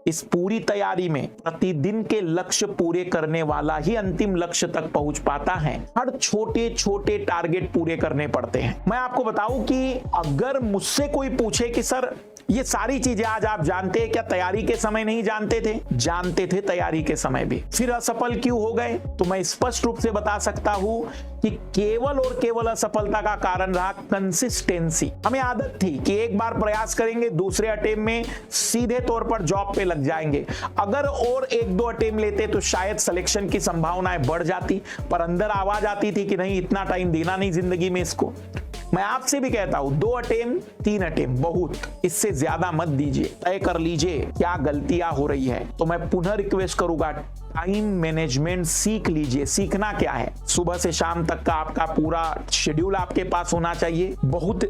इस पूरी तैयारी में प्रतिदिन के लक्ष्य पूरे करने वाला ही अंतिम लक्ष्य तक पहुंच पाता है। हर छोटे छोटे टारगेट पूरे करने पड़ते हैं। मैं आपको बताऊं कि अगर मुझसे कोई पूछे कि सर ये सारी चीजें आज आप जानते हैं क्या, तैयारी के समय नहीं जानते थे? जानते थे तैयारी के समय भी, फिर असफल क्यों हो गए? तो मैं स्पष्ट रूप से बता सकता हूं कि केवल और केवल असफलता का कारण रहा कंसिस्टेंसी। हमें आदत थी कि एक बार प्रयास करेंगे, दूसरे अटेम्प्ट में सीधे तौर पर जॉब पे लग जाएंगे। अगर और एक दो अटेम्प्ट लेते तो शायद सिलेक्शन की संभावनाएं बढ़ जाती, पर अंदर आवाज आती थी कि नहीं, इतना टाइम देना नहीं जिंदगी में इसको। मैं आपसे भी कहता हूं 2 अटेम्प्ट 3 अटेम्प्ट बहुत, इससे ज्यादा मत दीजिए। तय कर लीजिए क्या गलतियां हो रही है। तो मैं पुनः रिक्वेस्ट करूंगा, टाइम मैनेजमेंट सीख लीजिए। सीखना क्या है? सुबह से शाम तक का आपका पूरा शेड्यूल आपके पास होना चाहिए। बहुत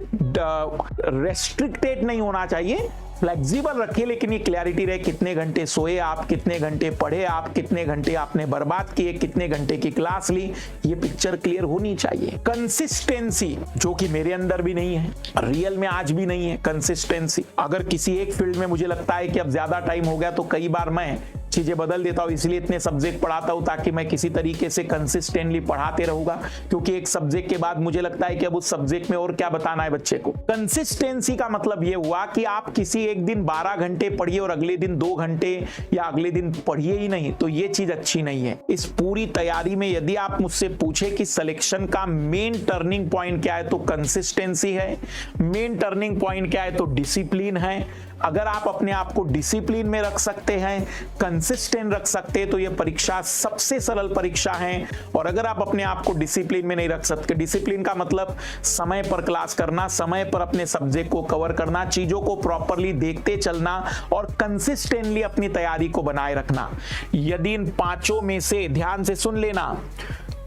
रेस्ट्रिक्टेड नहीं होना चाहिए, फ्लेक्सिबल रखिए, लेकिन ये क्लैरिटी रहे कितने घंटे सोए आप, कितने घंटे पढ़े आप, कितने घंटे आपने बर्बाद किए, कितने घंटे की क्लास ली, ये पिक्चर क्लियर होनी चाहिए। कंसिस्टेंसी, जो कि मेरे अंदर भी नहीं है, रियल में आज भी नहीं है कंसिस्टेंसी। अगर किसी एक फील्ड में मुझे लगता है कि अब ज्यादा टाइम हो गया तो कई बार मैं चीजें बदल देता हूं, इसलिए इतने सब्जेक्ट पढ़ाता हूं ताकि मैं किसी तरीके से कंसिस्टेंटली पढ़ाते रहूंगा, क्योंकि एक सब्जेक्ट के बाद मुझे लगता है कि अब उस सब्जेक्ट में और क्या बताना है बच्चे को। कंसिस्टेंसी का मतलब यह हुआ कि आप किसी एक दिन 12 घंटे पढ़िए और अगले दिन 2 घंटे या अगले दिन पढ़िए ही नहीं, तो ये चीज अच्छी नहीं है। इस पूरी तैयारी में यदि आप मुझसे पूछे कि सिलेक्शन का मेन टर्निंग पॉइंट क्या है, तो कंसिस्टेंसी है। मेन टर्निंग पॉइंट क्या है, तो डिसिप्लिन है। अगर आप अपने आप को डिसिप्लिन में रख सकते हैं, कंसिस्टेंट रख सकते हैं, तो यह परीक्षा सबसे सरल परीक्षा है। और अगर आप अपने आप को डिसिप्लिन में नहीं रख सकते, डिसिप्लिन का मतलब समय पर क्लास करना, समय पर अपने सब्जेक्ट को कवर करना, चीजों को प्रॉपरली देखते चलना और कंसिस्टेंटली अपनी तैयारी को बनाए रखना। यदि इन 5 में से, ध्यान से सुन लेना,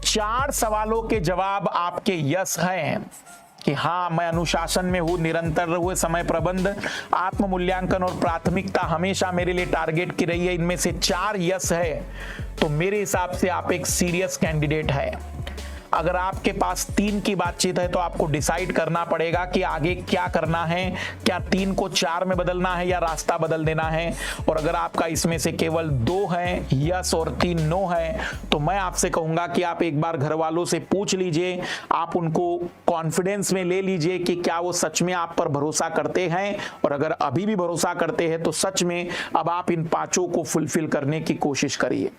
4 सवालों के जवाब आपके यस हैं कि हाँ मैं अनुशासन में हूं, निरंतर हुए समय प्रबंध, आत्म मूल्यांकन और प्राथमिकता हमेशा मेरे लिए टारगेट की रही है, इनमें से 4 यस है, तो मेरे हिसाब से आप एक सीरियस कैंडिडेट है। अगर आपके पास 3 की बातचीत है तो आपको डिसाइड करना पड़ेगा कि आगे क्या करना है, क्या 3 को 4 में बदलना है या रास्ता बदल देना है। और अगर आपका इसमें से केवल 2 है यस और 3 नो है, तो मैं आपसे कहूंगा कि आप एक बार घर वालों से पूछ लीजिए, आप उनको कॉन्फिडेंस में ले लीजिए कि क्या वो सच में आप पर भरोसा करते हैं। और अगर अभी भी भरोसा करते हैं तो सच में अब आप इन 5 को फुलफिल करने की कोशिश करिए।